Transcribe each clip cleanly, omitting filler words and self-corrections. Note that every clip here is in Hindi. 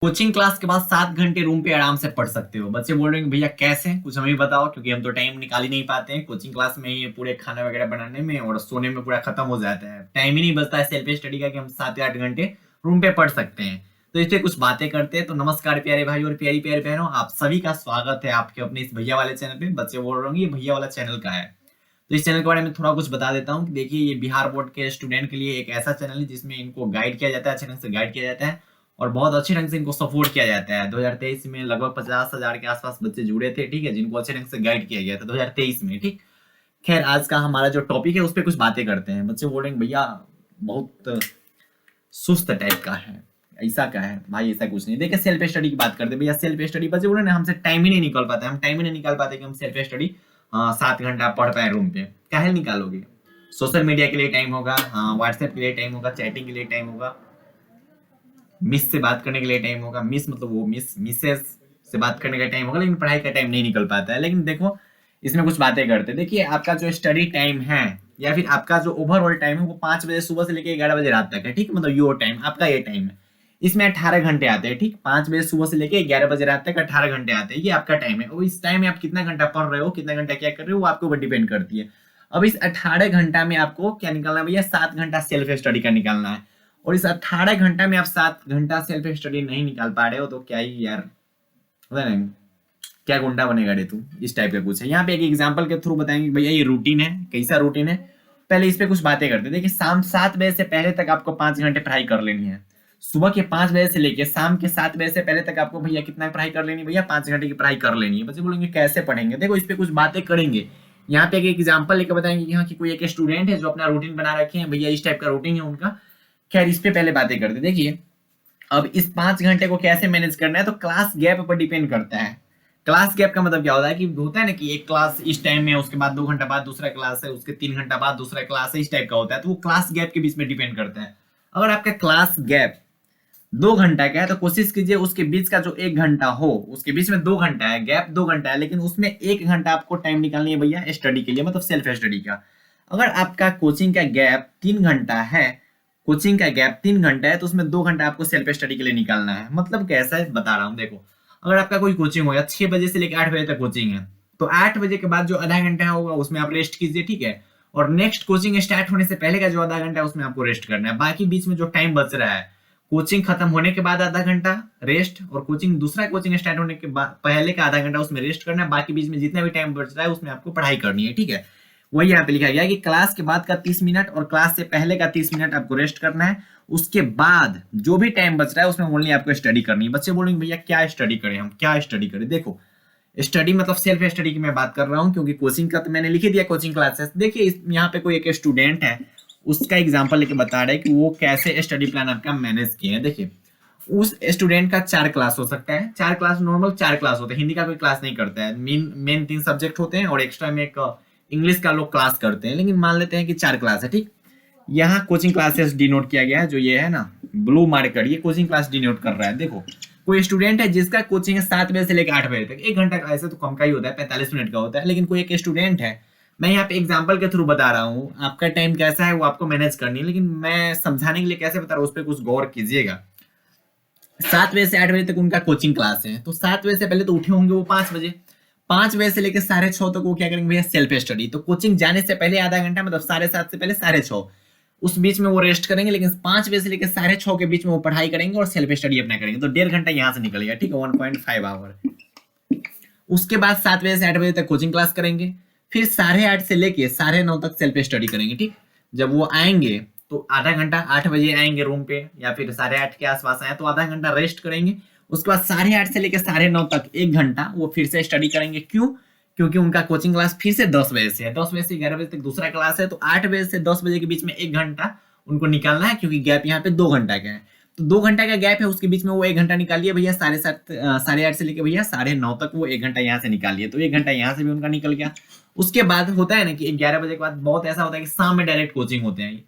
कोचिंग क्लास के बाद 7 घंटे रूम पे आराम से पढ़ सकते हो। बच्चे बोल रहे हैं भैया कैसे, कुछ हमें बताओ, क्योंकि हम तो टाइम निकाल ही नहीं पाते हैं। कोचिंग क्लास में ही पूरे खाना वगैरह बनाने में और सोने में पूरा खत्म हो जाता है, टाइम ही नहीं बचता है सेल्फ स्टडी का कि हम 7 या 8 घंटे रूम पे पढ़ सकते हैं। तो इस पे कुछ बातें करते हैं। तो नमस्कार प्यारे भाई और प्यारी प्यारी बहनों, आप सभी का स्वागत है आपके अपने इस भैया वाले चैनल पे। बच्चे बोल रहे होंगे ये भैया वाला चैनल का है, तो इस चैनल के बारे में थोड़ा कुछ बता देता हूँ कि देखिए ये बिहार बोर्ड के स्टूडेंट के लिए एक ऐसा चैनल है जिसमें इनको गाइड किया जाता है, अच्छे ढंग से गाइड किया जाता है और बहुत अच्छे ढंग से इनको सपोर्ट किया जाता है। 2023 में लगभग 50,000 के आसपास बच्चे जुड़े थे, ठीक है, जिनको अच्छे ढंग से गाइड किया गया था 2023 में। ठीक, खैर आज का हमारा जो टॉपिक है उस पर कुछ बातें करते हैं। बच्चे बोल रहे हैं भैया बहुत सुस्त टाइप का है, ऐसा का है भाई? ऐसा कुछ नहीं। देखिए सेल्फ स्टडी की बात करते हैं भैया। सेल्फ स्टडी बच्चे बोल रहे हैं हमसे टाइम ही नहीं निकल पाता है, हम टाइम ही नहीं निकाल पाते कि हम सेल्फ स्टडी 7 घंटा पढ़ पाए रूम पे। क्या निकालोगे? सोशल मीडिया के लिए टाइम होगा, हाँ, व्हाट्सएप के लिए टाइम होगा, चैटिंग के लिए टाइम होगा, मिस से बात करने के लिए टाइम होगा, मिस मतलब वो मिसेस से बात करने का टाइम होगा, लेकिन पढ़ाई का टाइम नहीं निकल पाता है। लेकिन देखो इसमें कुछ बातें करते हैं। देखिए आपका जो स्टडी टाइम है या फिर आपका जो ओवरऑल टाइम है वो 5 बजे सुबह से लेकर 11 बजे रात तक है, ठीक, मतलब योर टाइम, आपका ये टाइम है। इसमें 18 घंटे आते हैं, ठीक, 5 बजे सुबह से लेकर 11 बजे रात तक 18 घंटे आते हैं, ये आपका टाइम है। और इस टाइम में आप कितना घंटा पढ़ रहे हो, कितना घंटा क्या कर रहे हो, वो आपके ऊपर डिपेंड करती है। अब इस 18 घंटा में आपको क्या निकालना है भैया? 7 घंटा सेल्फ स्टडी का निकालना है। और इस 18 घंटा में आप 7 घंटा सेल्फ स्टडी नहीं निकाल पा रहे हो तो क्या ही यार, पता नहीं क्या गुंडा बनेगा रे तू, इस टाइप का कुछ है। यहाँ पे एक एग्जांपल के थ्रू बताएंगे भैया ये रूटीन है, कैसा रूटीन है। पहले इस पे कुछ बातें करते हैं। देखिए शाम 7 बजे से पहले तक आपको 5 घंटे पढ़ाई कर लेनी है। सुबह के 5 बजे से लेके शाम के 7 बजे से पहले तक आपको भैया कितना पढ़ाई कर लेनी है? भैया 5 घंटे की पढ़ाई कर लेनी है। बच्चे बोलेंगे कैसे पढ़ेंगे? देखो इस पे कुछ बातें करेंगे। यहाँ पे एक एग्जाम्पल लेकर बताएंगे कि यहाँ की कोई एक स्टूडेंट है जो अपना रूटीन बना रखे हैं, भैया इस टाइप का रूटीन है उनका। खैर इस पे पहले बातें करते। देखिए अब इस 5 घंटे को कैसे मैनेज करना है तो क्लास गैप पर डिपेंड करता है। क्लास गैप का मतलब क्या होता है कि होता है ना कि एक क्लास इस टाइम में, उसके बाद 2 घंटा बाद दूसरा क्लास है, उसके 3 घंटा बाद दूसरा क्लास है, इस टाइप का होता है। तो वो क्लास गैप के बीच में डिपेंड करता है। अगर आपका क्लास गैप 2 घंटा का है तो कोशिश कीजिए उसके बीच का जो 1 घंटा हो, उसके बीच में 2 घंटा है, गैप 2 घंटा है, लेकिन उसमें 1 घंटा आपको टाइम निकालनी है भैया स्टडी के लिए, मतलब सेल्फ स्टडी का। अगर आपका कोचिंग का गैप 3 घंटा है, कोचिंग का गैप 3 घंटा है तो उसमें 2 घंटा आपको सेल्फ स्टडी के लिए निकालना है। मतलब कैसा है बता रहा हूँ। देखो अगर आपका कोई कोचिंग हो या 6 बजे से लेकर 8 बजे तक कोचिंग है तो 8 बजे के बाद जो आधा घंटा होगा उसमें आप रेस्ट कीजिए, ठीक है। और नेक्स्ट कोचिंग स्टार्ट होने से पहले का जो आधा घंटा है उसमें आपको रेस्ट करना है। बाकी बीच में जो टाइम बच रहा है, कोचिंग खत्म होने के बाद आधा घंटा रेस्ट और कोचिंग दूसरा कोचिंग स्टार्ट होने के बाद पहले का आधा घंटा उसमें रेस्ट करना है। बाकी बीच में जितना भी टाइम बच रहा है उसमें आपको पढ़ाई करनी है, ठीक है। वही यहाँ पे लिखा गया है कि क्लास के बाद का 30 मिनट और क्लास से पहले का 30 मिनट आपको रेस्ट करना है। उसके बाद जो भी टाइम बच रहा है उसमें ओनली आपको स्टडी करनी है। बच्चे बोलेंगे भैया क्या स्टडी करें, हम क्या स्टडी करें? देखो स्टडी मतलब सेल्फ स्टडी की मैं बात कर रहा हूँ, क्योंकि कोचिंग का तो मैंने लिख दिया कोचिंग क्लासेस। देखिए यहाँ पे कोई एक स्टूडेंट है, उसका एग्जाम्पल लेके बता रहे हैं कि वो कैसे स्टडी प्लान आपका मैनेज किए हैं। देखिए उस स्टूडेंट का 4 क्लास हो सकता है, 4 क्लास नॉर्मल 4 क्लास होते हैं, हिंदी का कोई क्लास नहीं करता है। मेन 3 सब्जेक्ट होते हैं और एक्स्ट्रा में एक इंग्लिश का लोग क्लास करते हैं, लेकिन मान लेते हैं कि 4 क्लास है, ठीक। यहाँ कोचिंग क्लासेस डिनोट किया गया है, जो ये है ना ब्लू मार्कर, ये कोचिंग क्लास डिनोट कर रहा है। देखो कोई स्टूडेंट है जिसका कोचिंग है 7 बजे से लेकर 8 बजे तक, 1 घंटा का, ऐसे तो कम का ही होता है, 45 मिनट का होता है। लेकिन कोई एक स्टूडेंट है, मैं यहाँ पे एग्जाम्पल के थ्रू बता रहा हूँ, आपका टाइम कैसा है वो आपको मैनेज करनी है, लेकिन मैं समझाने के लिए कैसे बता रहा हूँ उस पर कुछ गौर कीजिएगा। 7 बजे से 8 बजे तक उनका कोचिंग क्लास है, तो 7 बजे से पहले तो उठे होंगे वो 5 बजे, 5 बजे से लेकर 6:30 तक वो क्या करेंगे भैया? Self study. तो कोचिंग जाने से पहले आधा घंटा, मतलब 7:30 से पहले 6:30, उस बीच में वो रेस्ट करेंगे। लेकिन 5 बजे से लेकर 6:30 के बीच में वो पढ़ाई करेंगे और सेल्फ स्टडी अपना करेंगे, तो 1.5 घंटा यहाँ से निकल गया, ठीक है, 1.5 आवर। उसके बाद 7 बजे से 8 बजे तक कोचिंग क्लास करेंगे, फिर 8:30 से लेके 9:30 तक सेल्फ स्टडी करेंगे, ठीक। जब वो आएंगे तो आधा घंटा, 8 बजे आएंगे रूम पे या फिर 8:30 के आसपास आए तो आधा घंटा रेस्ट करेंगे। उसके बाद 8:30 से लेकर 9:30 तक 1 घंटा वो फिर से स्टडी करेंगे। क्यों? क्योंकि उनका कोचिंग क्लास फिर से 10 बजे से है, 10 बजे से 11 बजे तक दूसरा क्लास है, तो 8 बजे से 10 बजे के बीच में 1 घंटा उनको निकालना है, क्योंकि गैप यहाँ पे 2 घंटा का है। तो 2 घंटा का गैप है, उसके बीच में वो 1 घंटा निकालिए भैया, 8:30 से लेके भैया 9:30 तक वो 1 घंटा यहाँ से निकालिए, तो 1 घंटा यहाँ से भी उनका निकल गया। उसके बाद होता है ना कि 11 बजे के बाद बहुत ऐसा होता है कि शाम में डायरेक्ट कोचिंग होते हैं।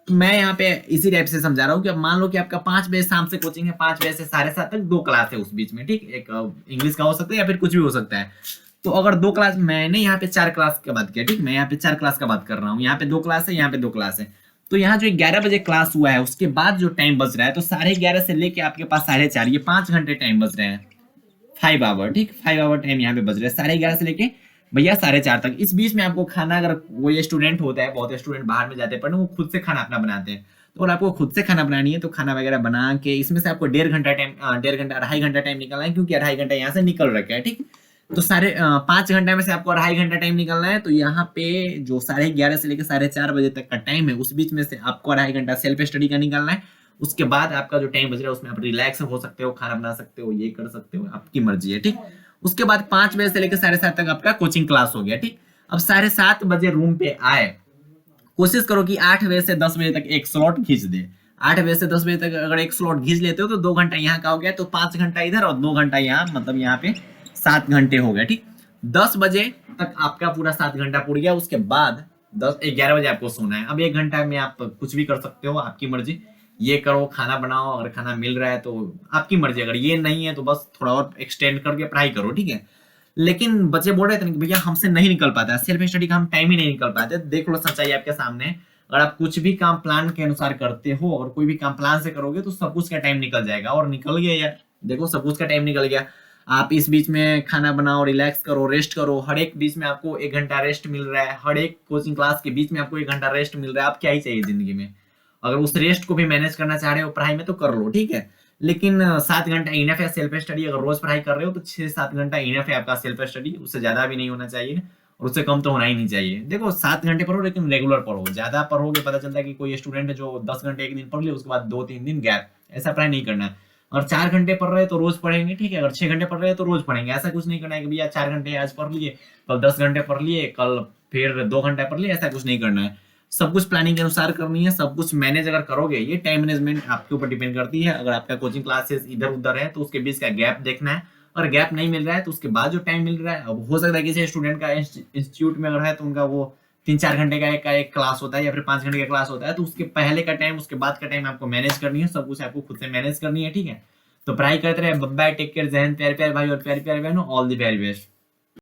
तो मैं यहाँ पे इसी टाइप से समझा रहा हूँ कि अब मान लो कि आपका 5 बजे शाम से कोचिंग है, 5 बजे से 7:30 तक 2 क्लास है उस बीच में, ठीक। एक इंग्लिश का हो सकता है या फिर कुछ भी हो सकता है। तो अगर 2 क्लास, मैंने यहाँ पे 4 क्लास का बात किया, ठीक, मैं यहाँ पे 4 क्लास का बात कर रहा हूँ, यहाँ पे 2 क्लास है, यहाँ पे 2 क्लास है। तो यहाँ जो 11 बजे क्लास हुआ है उसके बाद जो टाइम बच रहा है, तो 11:30 से लेके आपके पास 4:30, ये 5 घंटे टाइम बच रहे हैं। 5 आवर, ठीक, 5 आवर टाइम यहाँ पे बच रहे हैं 11:30 से लेके भैया 4:30 तक। इस बीच में आपको खाना, अगर कोई स्टूडेंट होता है, बहुत स्टूडेंट बाहर में जाते हैं पढ़ने, वो खुद से खाना अपना बनाते हैं, तो अगर आपको खुद से खाना बनानी है तो खाना वगैरह बना के इसमें से आपको 1.5 घंटा टाइम, 1.5 घंटा 2.5 घंटा टाइम निकालना है, क्योंकि 2.5 घंटा यहाँ से निकल रखा है, ठीक। तो 5 घंटे में से आपको 2.5 घंटा टाइम निकालना है, तो यहाँ पे जो 11:30 से लेकर 4:30 बजे तक का टाइम है, उस बीच में से आपको 2.5 घंटा सेल्फ स्टडी का निकालना है। उसके बाद आपका जो टाइम बच रहा है उसमें आप रिलैक्स हो सकते हो, खाना बना सकते हो, ये कर सकते हो, आपकी मर्जी है, ठीक। उसके बाद 5 बजे से लेकर 7:30 तक आपका कोचिंग क्लास हो गया, ठीक। अब 7:30 बजे रूम पे आए, कोशिश करो कि 8 बजे से 10 बजे तक एक स्लॉट खींच दे। 8 बजे से 10 बजे तक अगर एक स्लॉट खींच लेते हो तो 2 घंटा यहाँ का हो गया, तो 5 घंटा इधर और 2 घंटा यहाँ, मतलब यहाँ पे 7 घंटे हो गया, ठीक। 10 बजे तक आपका पूरा 7 घंटा पूर गया। उसके बाद 11 बजे आपको सोना है। अब 1 घंटा में आप कुछ भी कर सकते हो, आपकी मर्जी, ये करो, खाना बनाओ, अगर खाना मिल रहा है तो आपकी मर्जी, अगर ये नहीं है तो बस थोड़ा और एक्सटेंड करके पढ़ाई करो, ठीक है। लेकिन बच्चे बोल रहे थे कि भैया हमसे नहीं निकल पाता है, सेल्फ स्टडी का हम टाइम ही नहीं निकल पाते। देख लो सच्चाई आपके सामने, अगर आप कुछ भी काम प्लान के अनुसार करते हो और कोई भी काम प्लान से करोगे तो सब कुछ का टाइम निकल जाएगा, और निकल गया यार, देखो सब कुछ का टाइम निकल गया। आप इस बीच में खाना बनाओ, रिलैक्स करो, रेस्ट करो, हर एक बीच में आपको 1 घंटा रेस्ट मिल रहा है, हर एक कोचिंग क्लास के बीच में आपको 1 घंटा रेस्ट मिल रहा है। आप क्या ही चाहिए जिंदगी में? अगर उस रेस्ट को भी मैनेज करना चाह रहे हो पढ़ाई में तो कर लो, ठीक है। लेकिन 7 घंटा इनफ है सेल्फ स्टडी। अगर रोज पढ़ाई कर रहे हो तो 6-7 घंटा इनफ है आपका सेल्फ स्टडी, उससे ज्यादा भी नहीं होना चाहिए और उससे कम तो होना ही नहीं चाहिए। देखो 7 घंटे पढ़ो, लेकिन रेगुलर पढ़ो। ज्यादा पढ़ोगे पता चलता है कि कोई स्टूडेंट है जो 10 घंटे एक दिन पढ़ लिया, उसके बाद 2-3 दिन गैप, ऐसा पढ़ाई नहीं करना है। और 4 घंटे पढ़ रहे हैं तो रोज पढ़ेंगे, ठीक है। अगर 6 घंटे पढ़ रहे हैं तो रोज पढ़ेंगे, ऐसा कुछ नहीं करना है कि भैया 4 घंटे आज पढ़ लिए, कल 10 घंटे पढ़ लिए, कल फिर 2 घंटा पढ़ लिए, ऐसा कुछ नहीं करना है। सब कुछ प्लानिंग के अनुसार करनी है, सब कुछ मैनेज अगर करोगे, ये टाइम मैनेजमेंट आपके ऊपर डिपेंड करती है। अगर आपका कोचिंग क्लासेस इधर उधर है तो उसके बीच का गैप देखना है, और गैप नहीं मिल रहा है तो उसके बाद जो टाइम मिल रहा है, अब हो सकता है किसी स्टूडेंट का इंस्टीट्यूट में अगर है तो उनका वो 3-4 घंटे का एक क्लास होता है या फिर 5 घंटे का क्लास होता है, तो उसके पहले का टाइम उसके बाद का टाइम आपको मैनेज करनी है, सब कुछ आपको खुद से मैनेज करनी है, ठीक है। तो पढ़ाई करते रहे, बाय, टेक केयर, जय हिंद, प्यारे प्यारे भाई और प्यारे प्यारे बहनों, ऑल द वेरी बेस्ट।